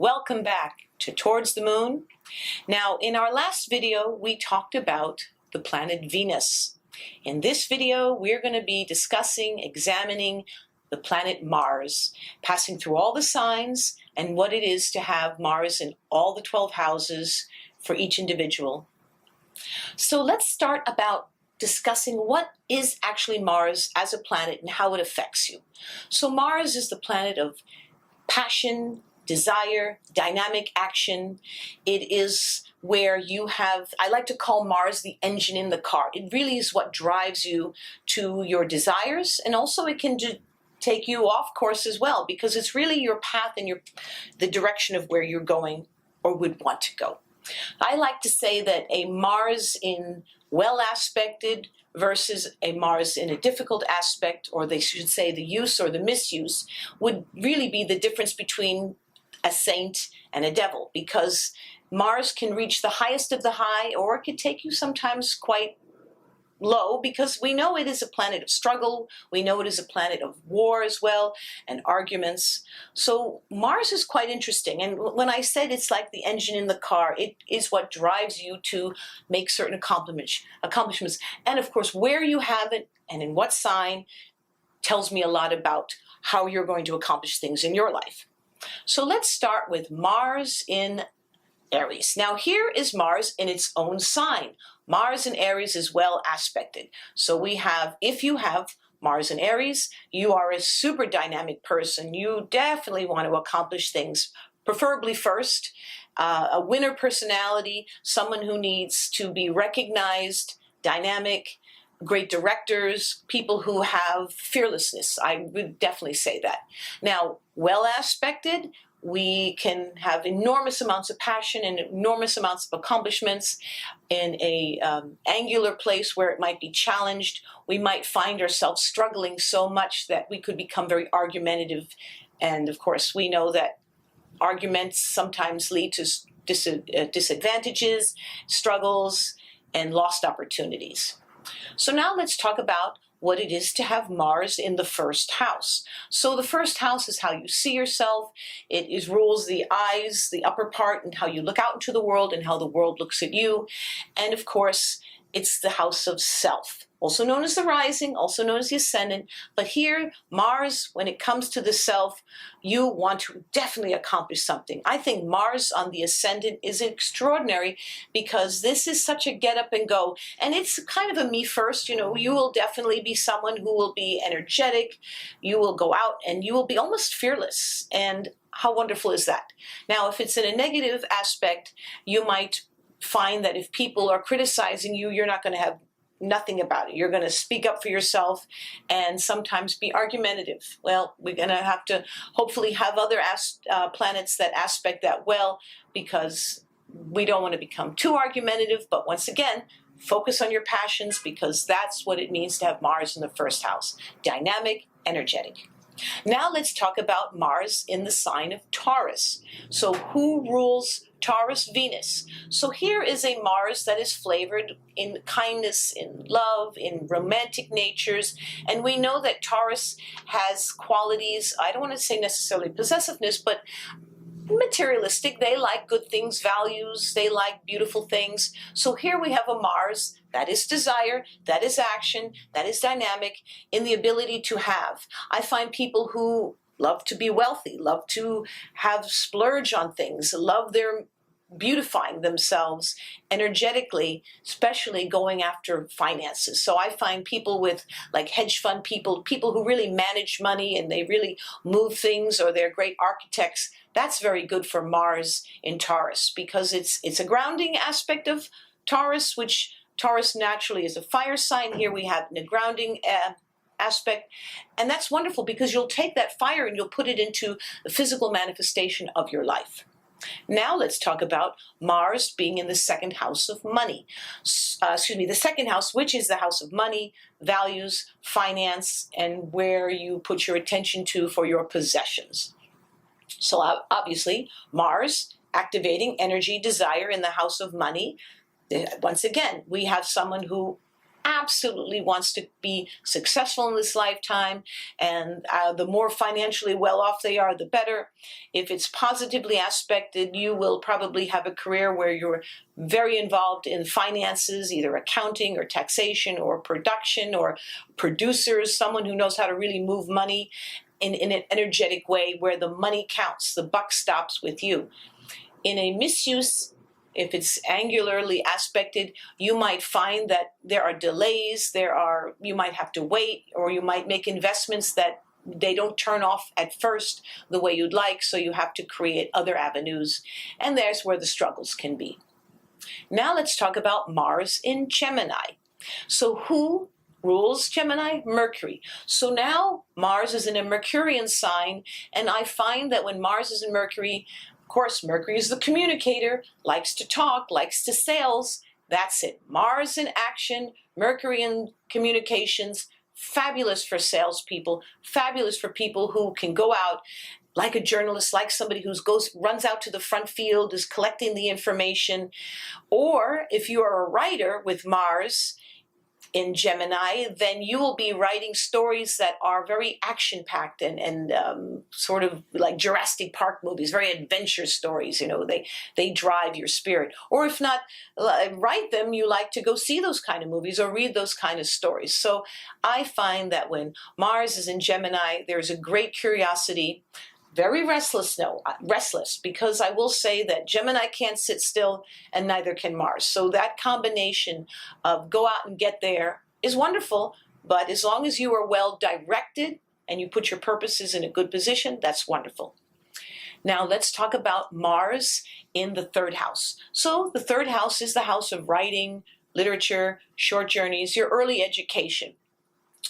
welcome back to Towards the Moon. Now, in our last video, we talked about the planet Venus. In this video, we're going to be discussing, examining the planet Mars, passing through all the signs and what it is to have Mars in all the 12 houses for each individual. So let's start about discussing what is actually Mars as a planet and how it affects you. So Mars is the planet of passion, desire, dynamic action. It is where you have, I like to call Mars the engine in the car. It really is what drives you to your desires, and also it can take you off course as well, because it's really your path and the direction of where you're going or would want to go. I like to say that a Mars in well aspected versus a Mars in a difficult aspect, or they should say the use or the misuse, would really be the difference between a saint and a devil, because Mars can reach the highest of the high, or it can take you sometimes quite low, because we know it is a planet of struggle. We know it is a planet of war as well, and arguments. So Mars is quite interesting. And when I said it's like the engine in the car, it is what drives you to make certain accomplishments. And of course, where you have it and in what sign tells me a lot about how you're going to accomplish things in your life. So let's start with Mars in Aries. Now here is Mars in its own sign. Mars in Aries is well aspected. So we have, if you have Mars in Aries, you are a super dynamic person. You definitely want to accomplish things, preferably first. A winner personality, someone who needs to be recognized, dynamic, great directors, people who have fearlessness. I would definitely say that. Now, well aspected, we can have enormous amounts of passion and enormous amounts of accomplishments in a angular place where it might be challenged. We might find ourselves struggling so much that we could become very argumentative. And of course, we know that arguments sometimes lead to disadvantages, struggles, and lost opportunities. So now let's talk about what it is to have Mars in the first house. So the first house is how you see yourself. It rules the eyes, the upper part, and how you look out into the world and how the world looks at you. And of course, it's the house of self, also known as the rising, also known as the ascendant. But here, Mars, when it comes to the self, you want to definitely accomplish something. I think Mars on the ascendant is extraordinary, because this is such a get up and go. And it's kind of a me first. You know, you will definitely be someone who will be energetic. You will go out and you will be almost fearless. And how wonderful is that? Now, if it's in a negative aspect, you might find that if people are criticizing you, you're not going to have nothing about it. You're going to speak up for yourself and sometimes be argumentative. Well, we're going to have to hopefully have other planets that aspect that well, because we don't want to become too argumentative. But once again, focus on your passions, because that's what it means to have Mars in the first house. Dynamic, energetic. Now let's talk about Mars in the sign of Taurus. So who rules Taurus? Venus. So here is a Mars that is flavored in kindness, in love, in romantic natures. And we know that Taurus has qualities, I don't want to say necessarily possessiveness, but materialistic. They like good things, values, they like beautiful things. So here we have a Mars that is desire, that is action, that is dynamic, in the ability to have. I find people who love to be wealthy, love to have splurge on things, love their beautifying themselves energetically, especially going after finances. So I find people with like hedge fund people who really manage money and they really move things, or they're great architects. That's very good for Mars in Taurus, because it's a grounding aspect of Taurus, which Taurus naturally is a fire sign. Here we have a grounding aspect. And that's wonderful, because you'll take that fire and you'll put it into the physical manifestation of your life. Now let's talk about Mars being in the second house of money. The second house, which is the house of money, values, finance, and where you put your attention to for your possessions. So obviously, Mars activating energy, desire in the house of money. Once again, we have someone who absolutely wants to be successful in this lifetime, and the more financially well off they are, the better. If it's positively aspected, you will probably have a career where you're very involved in finances, either accounting or taxation or production or producers, someone who knows how to really move money in an energetic way where the money counts, the buck stops with you. In a misuse, if it's angularly aspected, you might find that there are delays, you might have to wait, or you might make investments that they don't turn off at first the way you'd like, so you have to create other avenues, and there's where the struggles can be. Now let's talk about Mars in Gemini. So who rules Gemini? Mercury. So now Mars is in a Mercurian sign, and I find that when Mars is in Mercury, of course, Mercury is the communicator, likes to talk, likes to sales. That's it. Mars in action, Mercury in communications, fabulous for salespeople, fabulous for people who can go out like a journalist, like somebody who runs out to the front field, is collecting the information. Or if you are a writer with Mars in Gemini, then you will be writing stories that are very action-packed and sort of like Jurassic Park movies, very adventure stories. You know, they drive your spirit. Or if not write them, you like to go see those kind of movies or read those kind of stories. So I find that when Mars is in Gemini, there's a great curiosity. Very restless, because I will say that Gemini can't sit still and neither can Mars. So that combination of go out and get there is wonderful, but as long as you are well directed and you put your purposes in a good position, that's wonderful. Now let's talk about Mars in the third house. So the third house is the house of writing, literature, short journeys, your early education.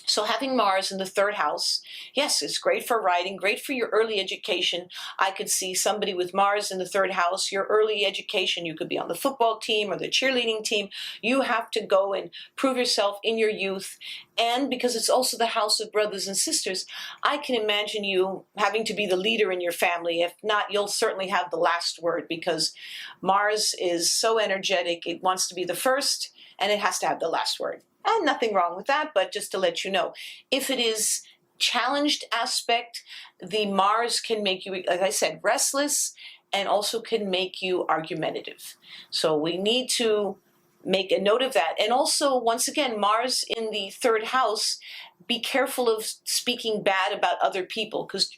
So having Mars in the third house, yes, it's great for writing, great for your early education. I could see somebody with Mars in the third house, your early education, you could be on the football team or the cheerleading team. You have to go and prove yourself in your youth. And because it's also the house of brothers and sisters, I can imagine you having to be the leader in your family. If not, you'll certainly have the last word, because Mars is so energetic. It wants to be the first and it has to have the last word. And nothing wrong with that, but just to let you know, if it is challenged aspect, the Mars can make you, like I said, restless, and also can make you argumentative. So we need to make a note of that. And also, once again, Mars in the third house, be careful of speaking bad about other people, because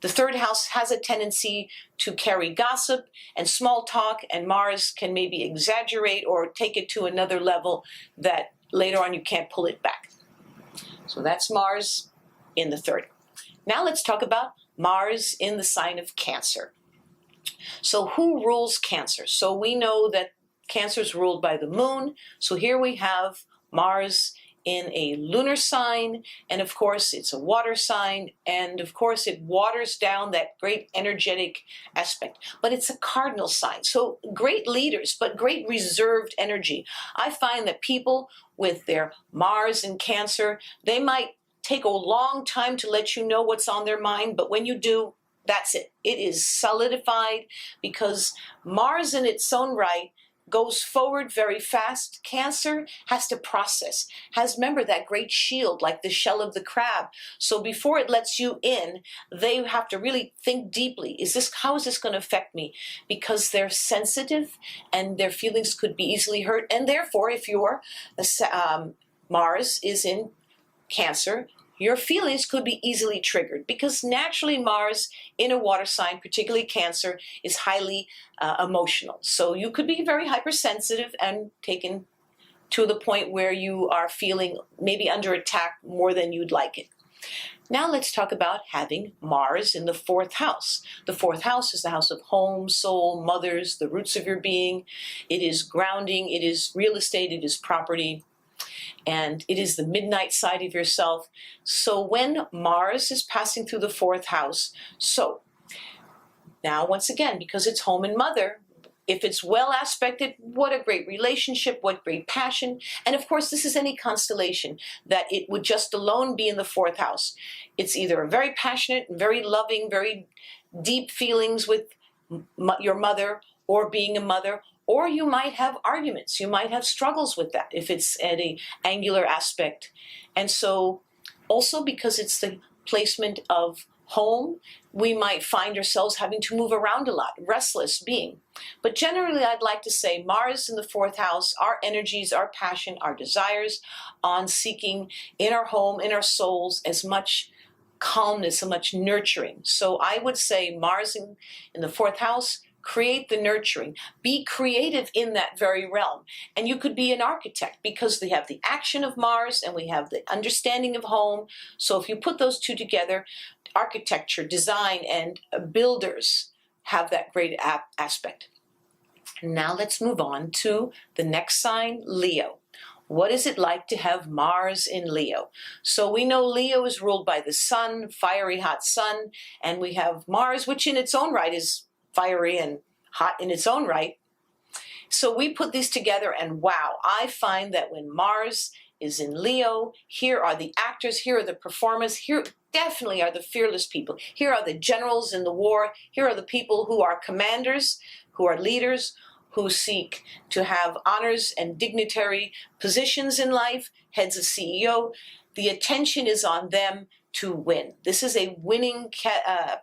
the third house has a tendency to carry gossip and small talk, and Mars can maybe exaggerate or take it to another level that later on you can't pull it back. So that's Mars in the third. Now let's talk about Mars in the sign of Cancer. So who rules Cancer? So we know that Cancer is ruled by the moon. So here we have Mars in a lunar sign, and of course it's a water sign, and of course it waters down that great energetic aspect. But it's a cardinal sign, so great leaders, but great reserved energy. I find that people with their Mars in Cancer, they might take a long time to let you know what's on their mind, but when you do, that's it. It is solidified, because Mars in its own right goes forward very fast. Cancer has to process, remember, that great shield, like the shell of the crab. So before it lets you in, they have to really think deeply. How is this going to affect me? Because they're sensitive and their feelings could be easily hurt. And therefore, if your Mars is in Cancer, your feelings could be easily triggered, because naturally Mars in a water sign, particularly Cancer, is highly emotional. So you could be very hypersensitive and taken to the point where you are feeling maybe under attack more than you'd like it. Now let's talk about having Mars in the fourth house. The fourth house is the house of home, soul, mothers, the roots of your being. It is grounding, it is real estate, it is property, and it is the midnight side of yourself. So when Mars is passing through the fourth house, so now once again, because it's home and mother, if it's well aspected, what a great relationship, what great passion. And of course, this is any constellation that it would just alone be in the fourth house. It's either a very passionate, very loving, very deep feelings with your mother, or being a mother, or you might have arguments. You might have struggles with that if it's at an angular aspect. And so also because it's the placement of home, we might find ourselves having to move around a lot, restless being. But generally, I'd like to say Mars in the fourth house, our energies, our passion, our desires on seeking in our home, in our souls, as much calmness, so much nurturing. So I would say Mars in the fourth house, create the nurturing. Be creative in that very realm. And you could be an architect because they have the action of Mars and we have the understanding of home. So if you put those two together, architecture, design, and builders have that great aspect. Now let's move on to the next sign, Leo. What is it like to have Mars in Leo? So we know Leo is ruled by the sun, fiery hot sun, and we have Mars, which in its own right is fiery and hot in its own right. So we put these together and wow, I find that when Mars is in Leo, here are the actors, here are the performers, here definitely are the fearless people. Here are the generals in the war, here are the people who are commanders, who are leaders, who seek to have honors and dignitary positions in life, heads of CEO. The attention is on them to win. This is a winning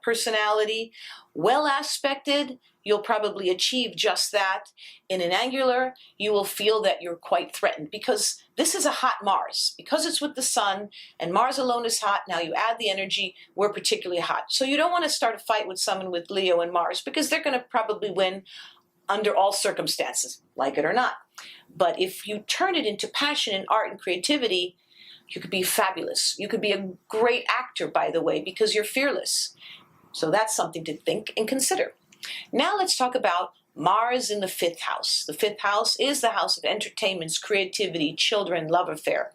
personality, well aspected. You'll probably achieve just that. In an angular, you will feel that you're quite threatened because this is a hot Mars. Because it's with the sun and Mars alone is hot, now you add the energy, we're particularly hot. So you don't want to start a fight with someone with Leo and Mars because they're going to probably win under all circumstances, like it or not. But if you turn it into passion and art and creativity, you could be fabulous. You could be a great actor, by the way, because you're fearless. So that's something to think and consider. Now let's talk about Mars in the fifth house. The fifth house is the house of entertainments, creativity, children, love affair.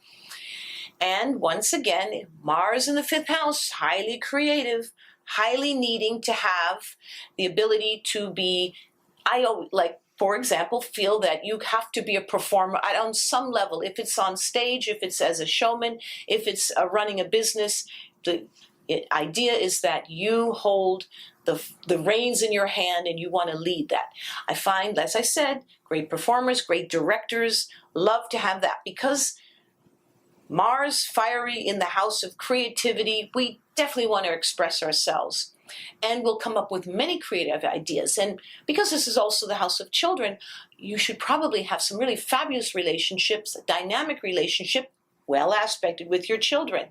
And once again, Mars in the fifth house, highly creative, highly needing to have the ability to be, for example, feel that you have to be a performer on some level. If it's on stage, if it's as a showman, if it's running a business, the idea is that you hold the reins in your hand and you want to lead that. I find, as I said, great performers, great directors love to have that because Mars, fiery in the house of creativity, we definitely want to express ourselves. And we'll come up with many creative ideas. And because this is also the house of children, you should probably have some really fabulous relationships, a dynamic relationship, well aspected with your children.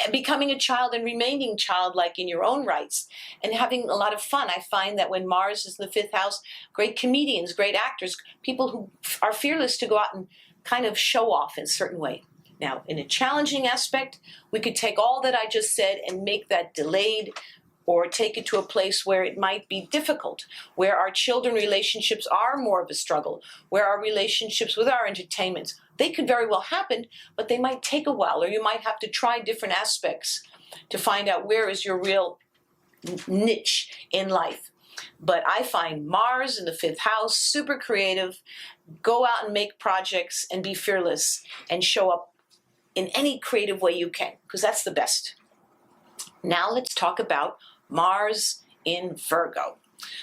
And becoming a child and remaining childlike in your own rights and having a lot of fun. I find that when Mars is in the fifth house, great comedians, great actors, people who are fearless to go out and kind of show off in a certain way. Now, in a challenging aspect, we could take all that I just said and make that delayed or take it to a place where it might be difficult, where our children relationships are more of a struggle, where our relationships with our entertainment, they could very well happen, but they might take a while, or you might have to try different aspects to find out where is your real niche in life. But I find Mars in the fifth house, super creative, go out and make projects and be fearless and show up in any creative way you can, because that's the best. Now let's talk about Mars in Virgo.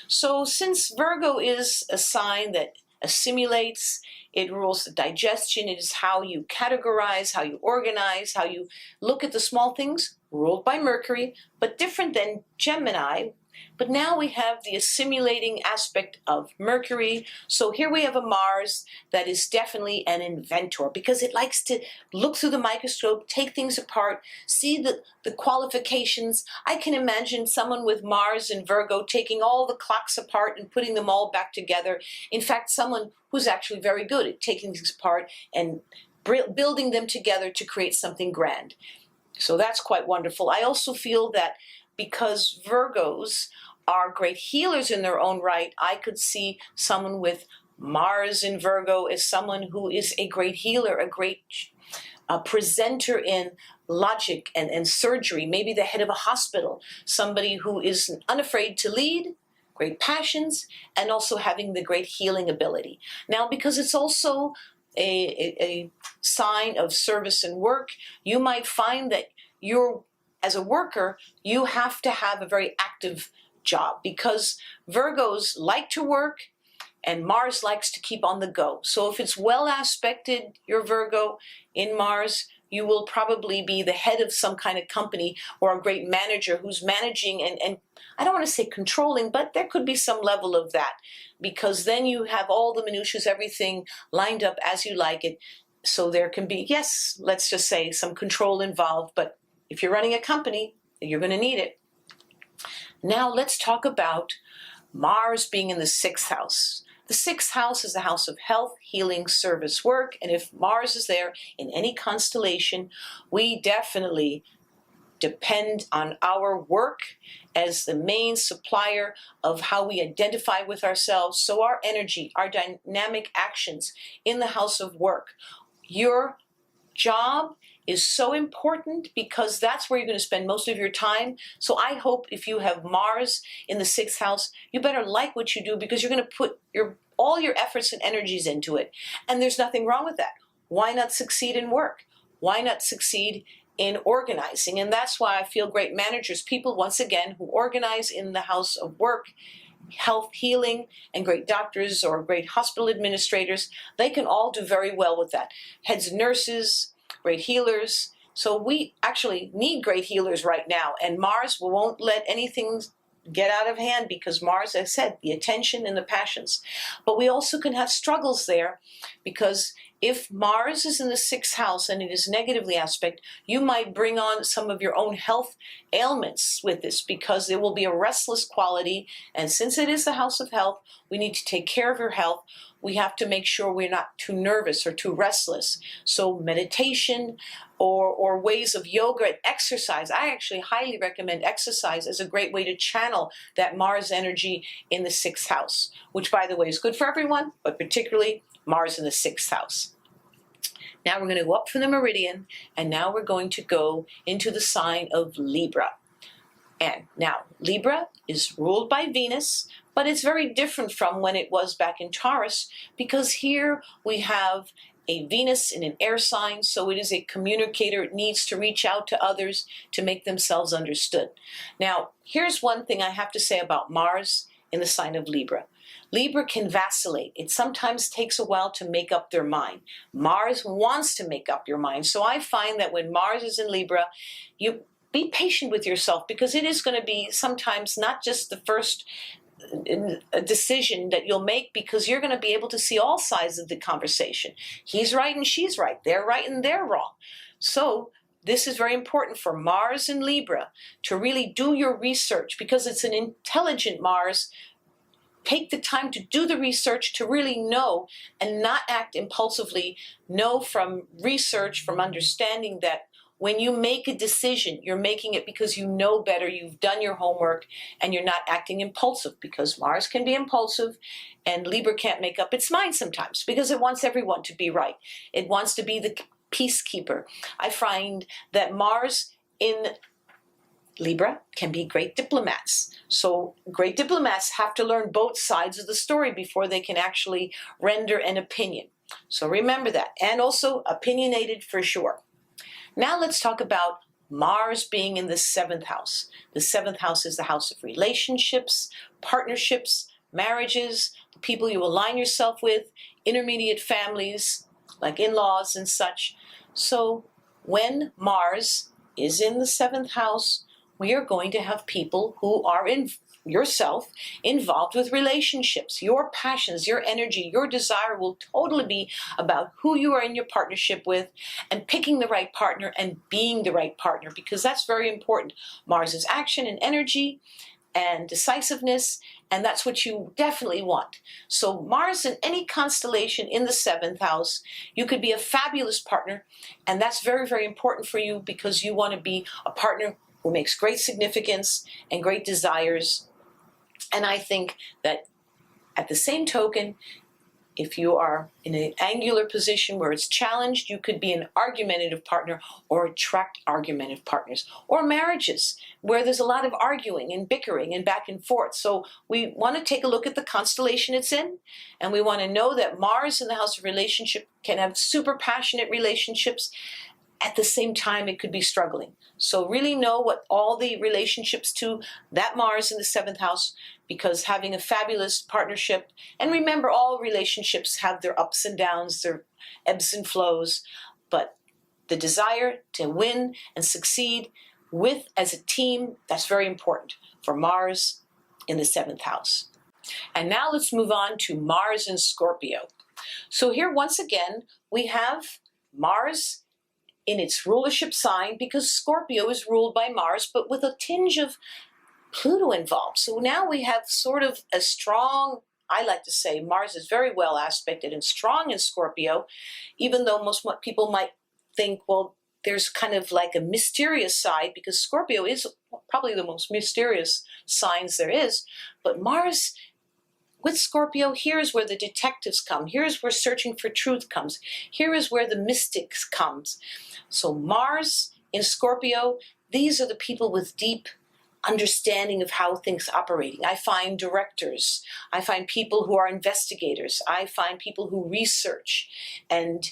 So since Virgo is a sign that assimilates, it rules the digestion, it is how you categorize, how you organize, how you look at the small things, ruled by Mercury, but different than Gemini. But now we have the assimilating aspect of Mercury. So here we have a Mars that is definitely an inventor because it likes to look through the microscope, take things apart, see the qualifications. I can imagine someone with Mars and Virgo taking all the clocks apart and putting them all back together. In fact, someone who's actually very good at taking things apart and building them together to create something grand. So that's quite wonderful. I also feel that because Virgos are great healers in their own right, I could see someone with Mars in Virgo as someone who is a great healer, a great presenter in logic and surgery, maybe the head of a hospital, somebody who is unafraid to lead, great passions, and also having the great healing ability. Now, because it's also a sign of service and work, you might find that as a worker, you have to have a very active job because Virgos like to work and Mars likes to keep on the go. So if it's well aspected, your Virgo in Mars, you will probably be the head of some kind of company or a great manager who's managing and I don't want to say controlling, but there could be some level of that, because then you have all the minutiae, everything lined up as you like it. So there can be, yes, let's just say some control involved, but if you're running a company, you're going to need it. Now let's talk about Mars being in the 6th house. The 6th house is the house of health, healing, service, work, and if Mars is there in any constellation, we definitely depend on our work as the main supplier of how we identify with ourselves. So our energy, our dynamic actions in the house of work. Your job is so important because that's where you're going to spend most of your time. So I hope if you have Mars in the 6th house, you better like what you do, because you're going to put all your efforts and energies into it. And there's nothing wrong with that. Why not succeed in work? Why not succeed in organizing? And that's why I feel great managers, people, once again, who organize in the house of work, health, healing, and great doctors or great hospital administrators, they can all do very well with that. Heads nurses, great healers. So we actually need great healers right now. And Mars won't let anything get out of hand, because Mars, as I said, the attention and the passions. But we also can have struggles there, because if Mars is in the 6th house and it is negatively aspect, you might bring on some of your own health ailments with this, because there will be a restless quality. And since it is the house of health, we need to take care of your health. We have to make sure we're not too nervous or too restless. So meditation or ways of yoga and exercise. I actually highly recommend exercise as a great way to channel that Mars energy in the 6th house, which, by the way, is good for everyone, but particularly Mars in the 6th house. Now we're going to go up from the meridian, and now we're going to go into the sign of Libra. And now Libra is ruled by Venus, but it's very different from when it was back in Taurus, because here we have a Venus in an air sign, so it is a communicator. It needs to reach out to others to make themselves understood. Now, here's one thing I have to say about Mars in the sign of Libra. Libra can vacillate. It sometimes takes a while to make up their mind. Mars wants to make up your mind. So I find that when Mars is in Libra, you be patient with yourself, because it is going to be sometimes not just the first decision that you'll make, because you're going to be able to see all sides of the conversation. He's right and she's right. They're right and they're wrong. So this is very important for Mars and Libra to really do your research, because it's an intelligent Mars. Take the time to do the research to really know and not act impulsively. Know from research, from understanding that when you make a decision, you're making it because you know better, you've done your homework, and you're not acting impulsive, because Mars can be impulsive and Libra can't make up its mind sometimes because it wants everyone to be right. It wants to be the peacekeeper. I find that Mars in Libra can be great diplomats. So great diplomats have to learn both sides of the story before they can actually render an opinion. So remember that. And also opinionated for sure. Now let's talk about Mars being in the 7th house. The 7th house is the house of relationships, partnerships, marriages, the people you align yourself with, intermediate families, like in-laws and such. So when Mars is in the 7th house, we are going to have people who are in yourself involved with relationships. Your passions, your energy, your desire will totally be about who you are in your partnership with, and picking the right partner and being the right partner, because that's very important. Mars is action and energy and decisiveness, and that's what you definitely want. So Mars in any constellation in the 7th house, you could be a fabulous partner, and that's very, very important for you, because you want to be a partner who makes great significance and great desires. And I think that at the same token, if you are in an angular position where it's challenged, you could be an argumentative partner or attract argumentative partners, or marriages where there's a lot of arguing and bickering and back and forth. So we want to take a look at the constellation it's in, and we want to know that Mars in the house of relationship can have super passionate relationships, at the same time it could be struggling. So really know what all the relationships to that Mars in the 7th house, because having a fabulous partnership, and remember all relationships have their ups and downs, their ebbs and flows, but the desire to win and succeed with as a team, that's very important for Mars in the 7th house. And now let's move on to Mars in Scorpio. So here once again we have Mars in its rulership sign, because Scorpio is ruled by Mars, but with a tinge of Pluto involved. So now we have sort of a strong, I like to say Mars is very well aspected and strong in Scorpio, even though most people might think, well, there's kind of like a mysterious side, because Scorpio is probably the most mysterious signs there is. But Mars with Scorpio, here's where the detectives come. Here's where searching for truth comes. Here is where the mystics comes. So Mars in Scorpio, these are the people with deep understanding of how things are operating. I find directors. I find people who are investigators. I find people who research and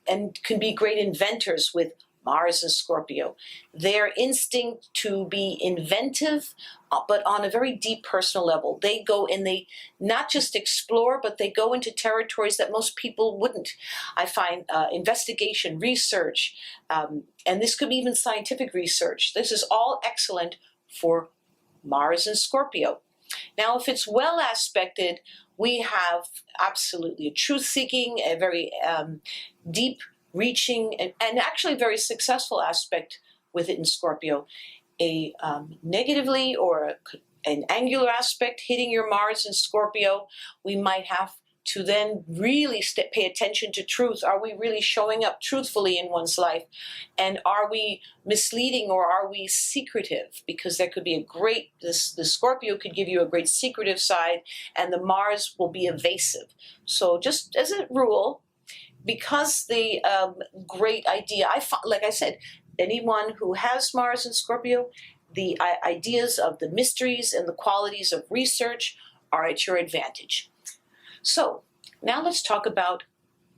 can be great inventors with Mars and Scorpio. Their instinct to be inventive, but on a very deep personal level. They go and they not just explore, but they go into territories that most people wouldn't. I find investigation, research, and this could be even scientific research. This is all excellent for Mars and Scorpio. Now, if it's well aspected, we have absolutely a truth-seeking, a very deep reaching, and actually very successful aspect with it in Scorpio. A negatively or an angular aspect hitting your Mars in Scorpio, we might have to then really pay attention to truth. Are we really showing up truthfully in one's life? And are we misleading, or are we secretive? Because there could be the Scorpio could give you a great secretive side, and the Mars will be evasive. So just as a rule, because the great idea, like I said, anyone who has Mars in Scorpio, the ideas of the mysteries and the qualities of research are at your advantage. So now let's talk about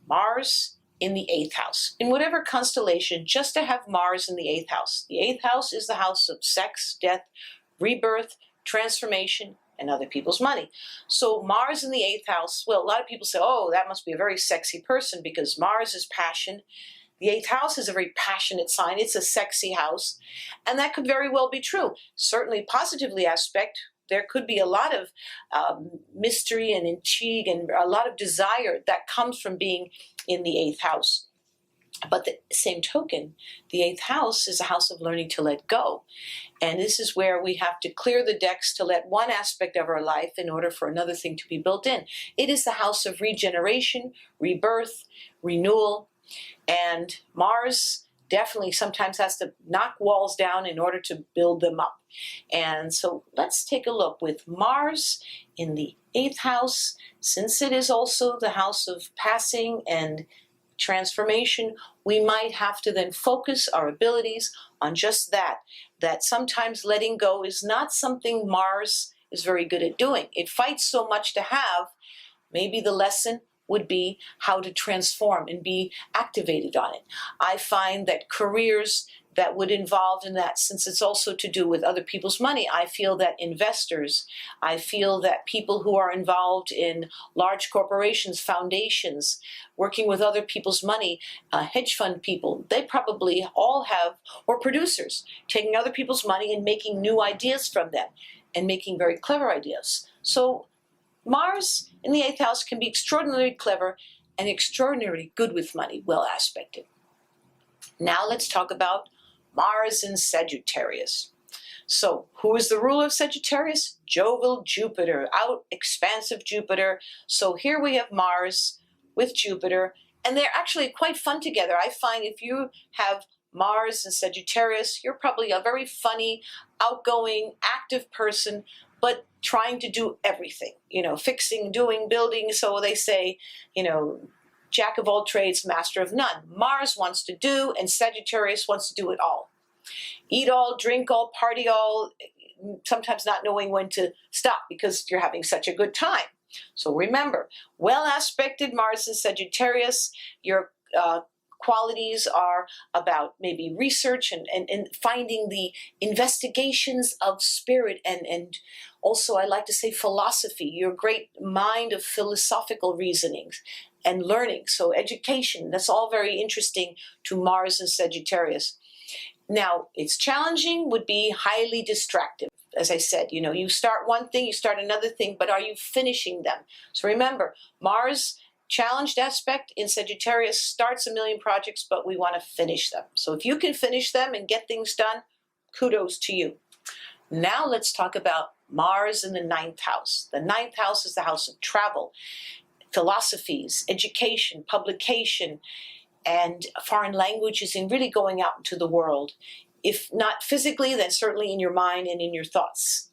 Mars in the 8th house. In whatever constellation, just to have Mars in the 8th house. The 8th house is the house of sex, death, rebirth, transformation, and other people's money. So Mars in the 8th house, well, a lot of people say, oh, that must be a very sexy person, because Mars is passion. The 8th house is a very passionate sign. It's a sexy house. And that could very well be true. Certainly positively aspect, there could be a lot of mystery and intrigue and a lot of desire that comes from being in the 8th house. But the same token, the 8th house is a house of learning to let go. And this is where we have to clear the decks to let one aspect of our life in order for another thing to be built in. It is the house of regeneration, rebirth, renewal, and Mars definitely sometimes has to knock walls down in order to build them up. And so let's take a look with Mars in the 8th house, since it is also the house of passing and transformation. We might have to then focus our abilities on just that sometimes letting go is not something Mars is very good at doing. It fights so much to have. Maybe the lesson would be how to transform and be activated on it. I find that careers that would involve in that, since it's also to do with other people's money, I feel that investors, I feel that people who are involved in large corporations, foundations, working with other people's money, hedge fund people, they probably all have, or producers, taking other people's money and making new ideas from them and making very clever ideas. So Mars in the 8th house can be extraordinarily clever and extraordinarily good with money, well aspected. Now let's talk about Mars in Sagittarius. So who is the ruler of Sagittarius? Jovial Jupiter, out expansive Jupiter. So here we have Mars with Jupiter, and they're actually quite fun together. I find if you have Mars and Sagittarius, you're probably a very funny, outgoing, active person, but trying to do everything, fixing, doing, building. So they say, jack of all trades, master of none. Mars wants to do, and Sagittarius wants to do it all. Eat all, drink all, party all, sometimes not knowing when to stop because you're having such a good time. So remember, well aspected Mars and Sagittarius, you're qualities are about maybe research and finding the investigations of spirit, and also I like to say philosophy, your great mind of philosophical reasonings and learning. So education, that's all very interesting to Mars and Sagittarius. Now, it's challenging, would be highly distractive. As I said, you start one thing, you start another thing, but are you finishing them? So remember, Mars, challenged aspect in Sagittarius, starts a million projects, but we want to finish them. So if you can finish them and get things done, kudos to you. Now let's talk about Mars in the 9th house. The 9th house is the house of travel, philosophies, education, publication, and foreign languages, and really going out into the world. If not physically, then certainly in your mind and in your thoughts.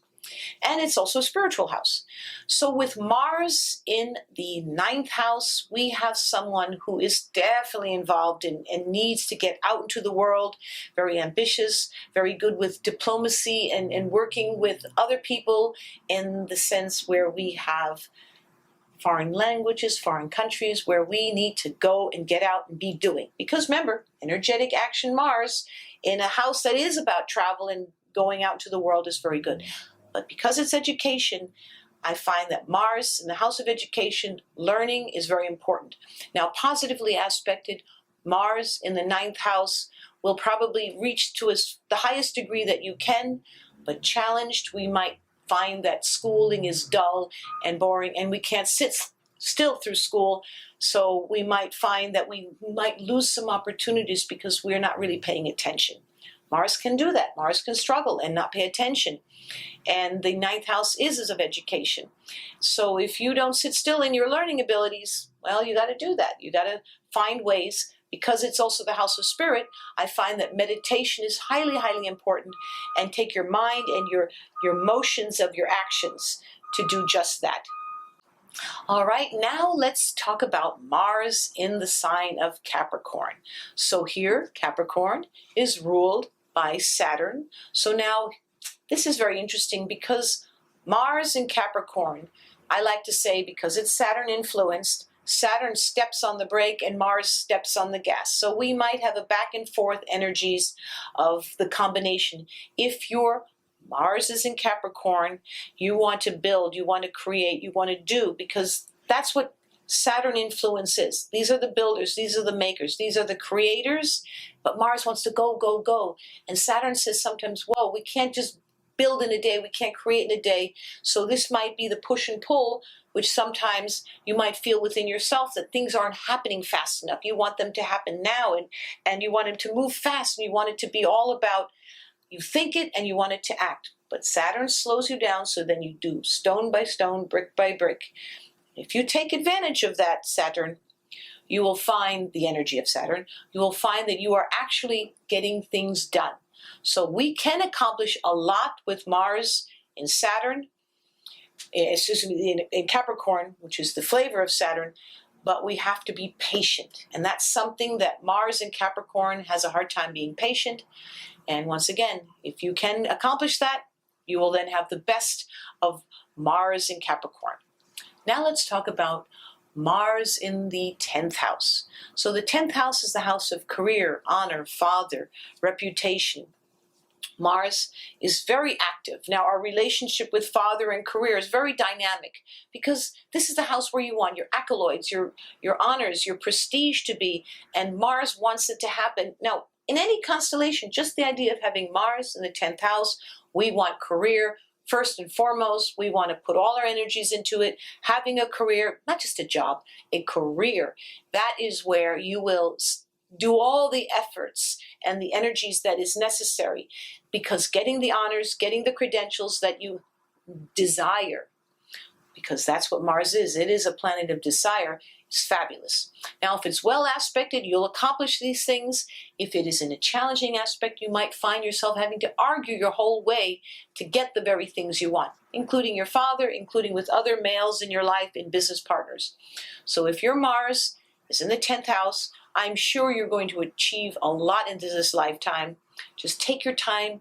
And it's also a spiritual house. So with Mars in the 9th house, we have someone who is definitely involved and needs to get out into the world, very ambitious, very good with diplomacy and working with other people, in the sense where we have foreign languages, foreign countries, where we need to go and get out and be doing. Because remember, energetic action Mars in a house that is about travel and going out into the world is very good. But because it's education, I find that Mars in the house of education, learning is very important. Now, positively aspected, Mars in the 9th house will probably reach to the highest degree that you can, but challenged, we might find that schooling is dull and boring and we can't sit still through school. So we might find that we might lose some opportunities because we're not really paying attention. Mars can do that. Mars can struggle and not pay attention. And the 9th house is of education. So if you don't sit still in your learning abilities, well, you got to do that. You got to find ways. Because it's also the house of spirit, I find that meditation is highly, highly important, and take your mind and your motions of your actions to do just that. All right, now let's talk about Mars in the sign of Capricorn. So here, Capricorn is ruled by Saturn. So now, this is very interesting because Mars in Capricorn, I like to say, because it's Saturn influenced, Saturn steps on the brake and Mars steps on the gas. So we might have a back and forth energies of the combination. If your Mars is in Capricorn, you want to build, you want to create, you want to do, because that's what Saturn influence is. These are the builders, these are the makers, these are the creators, but Mars wants to go, go, go. And Saturn says sometimes, whoa, we can't just build in a day, we can't create in a day. So this might be the push and pull, which sometimes you might feel within yourself that things aren't happening fast enough. You want them to happen now, and you want them to move fast, and you want it to be all about, you think it and you want it to act. But Saturn slows you down, so then you do stone by stone, brick by brick. If you take advantage of that, Saturn, you will find the energy of Saturn. You will find that you are actually getting things done. So we can accomplish a lot with Mars in Saturn, in Capricorn, which is the flavor of Saturn, but we have to be patient. And that's something that Mars in Capricorn has a hard time being patient. And once again, if you can accomplish that, you will then have the best of Mars in Capricorn. Now let's talk about Mars in the 10th house. So the 10th house is the house of career, honor, father, reputation. Mars is very active. Now, our relationship with father and career is very dynamic, because this is the house where you want your accolades, your honors, your prestige to be, and Mars wants it to happen. Now, in any constellation, just the idea of having Mars in the 10th house, we want career. First and foremost, we want to put all our energies into it. Having a career, not just a job, a career. That is where you will do all the efforts and the energies that is necessary, because getting the honors, getting the credentials that you desire, because that's what Mars is. It is a planet of desire. It's fabulous. Now, if it's well aspected, you'll accomplish these things. If it is in a challenging aspect, you might find yourself having to argue your whole way to get the very things you want, including your father, including with other males in your life and business partners. So if your Mars is in the 10th house, I'm sure you're going to achieve a lot into this lifetime. Just take your time.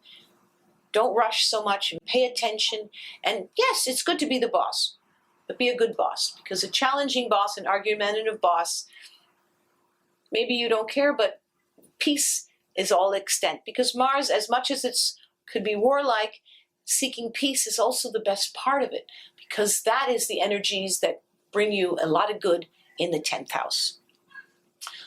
Don't rush so much and pay attention. And yes, it's good to be the boss, but be a good boss, because a challenging boss, an argumentative boss, maybe you don't care, but peace is all extent. Because Mars, as much as it's could be warlike, seeking peace is also the best part of it, because that is the energies that bring you a lot of good in the 10th house.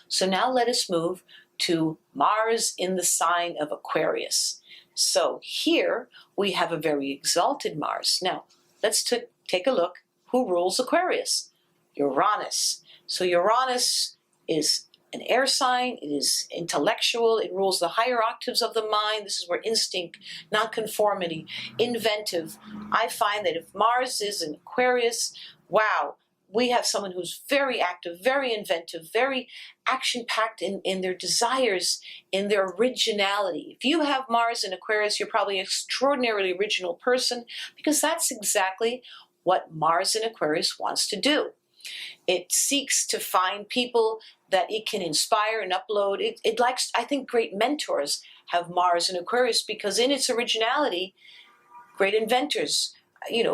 So now let us move to Mars in the sign of Aquarius. So here we have a very exalted Mars. Now let's take a look. Who rules Aquarius? Uranus. So Uranus is an air sign. It is intellectual. It rules the higher octaves of the mind. This is where instinct, nonconformity, inventive. I find that if Mars is in Aquarius, wow, we have someone who's very active, very inventive, very action-packed in their desires, in their originality. If you have Mars in Aquarius, you're probably an extraordinarily original person, because that's exactly what Mars in Aquarius wants to do. It seeks to find people that it can inspire and upload. It likes, I think great mentors have Mars in Aquarius, because in its originality, great inventors,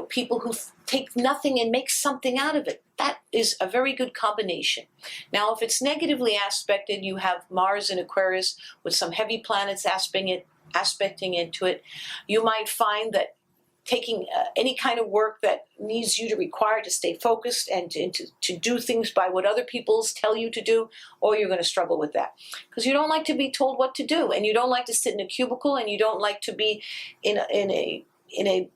people who take nothing and make something out of it. That is a very good combination. Now, if it's negatively aspected, you have Mars in Aquarius with some heavy planets aspecting into it. You might find that taking any kind of work that needs you to require to stay focused and to do things by what other people tell you to do, or you're going to struggle with that. Because you don't like to be told what to do, and you don't like to sit in a cubicle, and you don't like to be in a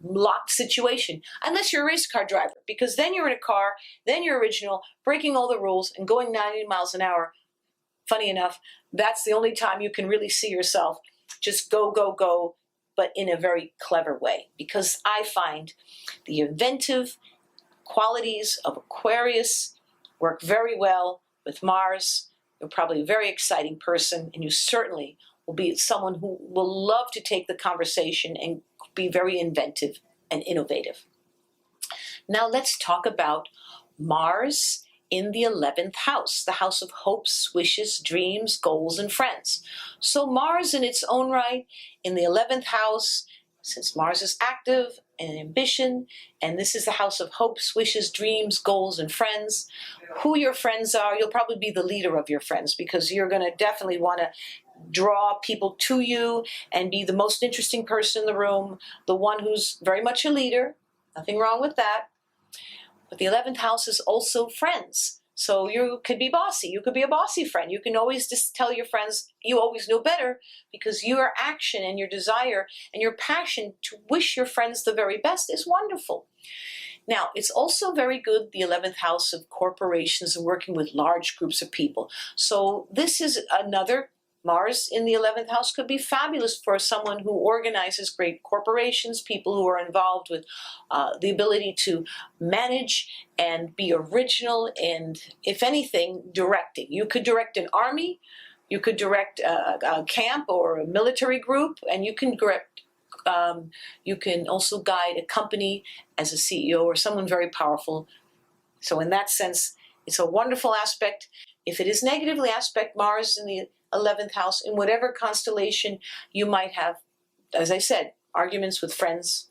locked situation, unless you're a race car driver, because then you're in a car, then you're original, breaking all the rules and going 90 miles an hour. Funny enough, that's the only time you can really see yourself just go, go, go, but in a very clever way. Because I find the inventive qualities of Aquarius work very well with Mars. You're probably a very exciting person, and you certainly will be someone who will love to take the conversation and be very inventive and innovative. Now let's talk about Mars in the 11th house, the house of hopes, wishes, dreams, goals, and friends. So Mars in its own right in the 11th house, since Mars is active and ambition, and this is the house of hopes, wishes, dreams, goals, and friends. Who your friends are, you'll probably be the leader of your friends, because you're going to definitely want to draw people to you and be the most interesting person in the room, the one who's very much a leader. Nothing wrong with that. But the 11th house is also friends. So you could be bossy. You could be a bossy friend. You can always just tell your friends you always know better, because your action and your desire and your passion to wish your friends the very best is wonderful. Now, it's also very good, the 11th house of corporations and working with large groups of people. So this is another Mars in the 11th house could be fabulous for someone who organizes great corporations, people who are involved with the ability to manage and be original, and, if anything, directing. You could direct an army, you could direct a camp or a military group, and you can also guide a company as a CEO or someone very powerful. So in that sense, it's a wonderful aspect. If it is negatively aspect Mars in the 11th house, in whatever constellation, you might have, as I said, arguments with friends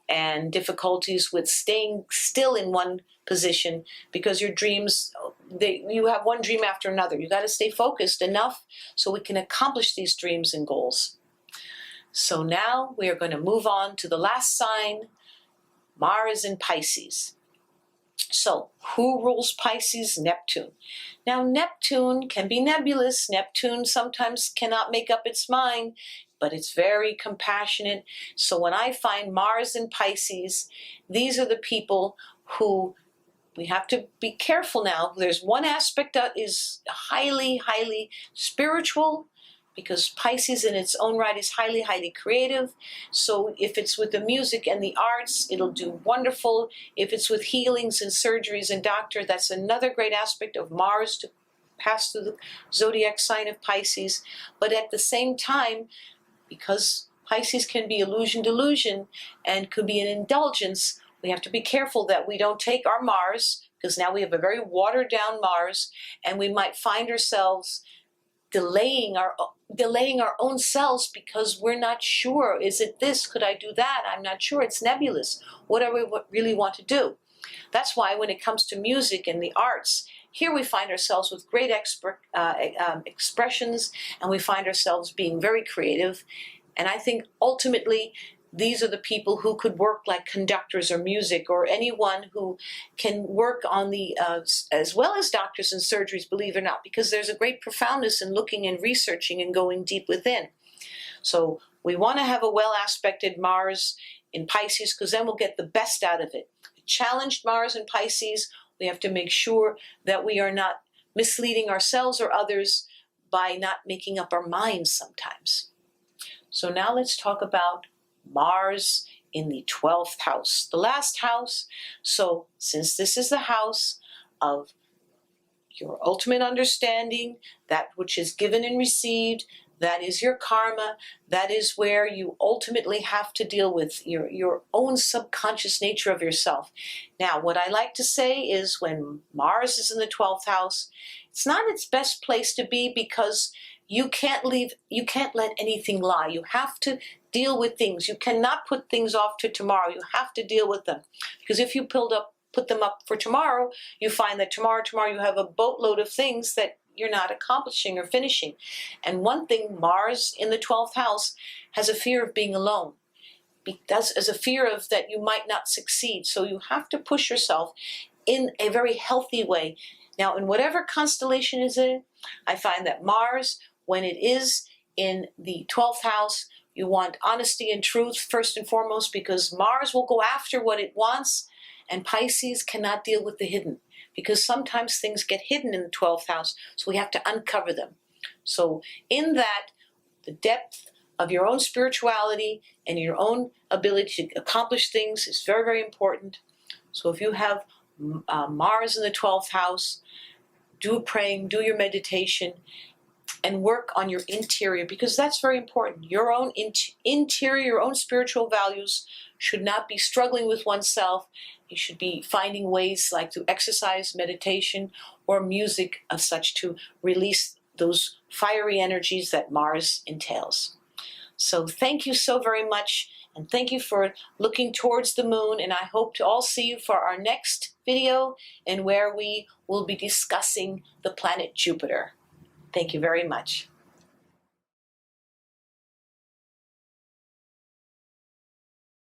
and difficulties with staying still in one position, because your dreams, you have one dream after another. You got to stay focused enough so we can accomplish these dreams and goals. So now we are going to move on to the last sign, Mars in Pisces. So, who rules Pisces? Neptune. Now, Neptune can be nebulous. Neptune sometimes cannot make up its mind, but it's very compassionate. So when I find Mars in Pisces, these are the people who we have to be careful now. There's one aspect that is highly, highly spiritual, because Pisces in its own right is highly, highly creative. So if it's with the music and the arts, it'll do wonderful. If it's with healings and surgeries and doctor, that's another great aspect of Mars to pass through the zodiac sign of Pisces. But at the same time, because Pisces can be illusion delusion and could be an indulgence, we have to be careful that we don't take our Mars, because now we have a very watered down Mars, and we might find ourselves delaying our own selves because we're not sure. Is it this? Could I do that? I'm not sure. It's nebulous. What do we really want to do? That's why when it comes to music and the arts, here we find ourselves with great expressions, and we find ourselves being very creative. And I think ultimately these are the people who could work like conductors or music, or anyone who can work on the, as well as doctors and surgeries, believe it or not, because there's a great profoundness in looking and researching and going deep within. So we want to have a well-aspected Mars in Pisces, because then we'll get the best out of it. Challenged Mars in Pisces, we have to make sure that we are not misleading ourselves or others by not making up our minds sometimes. So now let's talk about Mars in the 12th house, the last house. So since this is the house of your ultimate understanding, that which is given and received, that is your karma, that is where you ultimately have to deal with your own subconscious nature of yourself. Now, what I like to say is when Mars is in the 12th house, it's not its best place to be, because you can't let anything lie. You have to deal with things. You cannot put things off to tomorrow. You have to deal with them. Because if you put them up for tomorrow, you find that tomorrow you have a boatload of things that you're not accomplishing or finishing. And one thing, Mars in the 12th house has a fear of being alone. As a fear of that you might not succeed. So you have to push yourself in a very healthy way. Now, in whatever constellation is in, I find that Mars, when it is in the 12th house, you want honesty and truth first and foremost, because Mars will go after what it wants, and Pisces cannot deal with the hidden, because sometimes things get hidden in the 12th house, so we have to uncover them. So in that, the depth of your own spirituality and your own ability to accomplish things is very, very important. So if you have Mars in the 12th house, do praying, do your meditation, and work on your interior, because that's very important. Your own interior, your own spiritual values should not be struggling with oneself. You should be finding ways like through exercise, meditation, or music of such to release those fiery energies that Mars entails. So thank you so very much, and thank you for looking towards the moon, and I hope to all see you for our next video, and where we will be discussing the planet Jupiter. Thank you very much.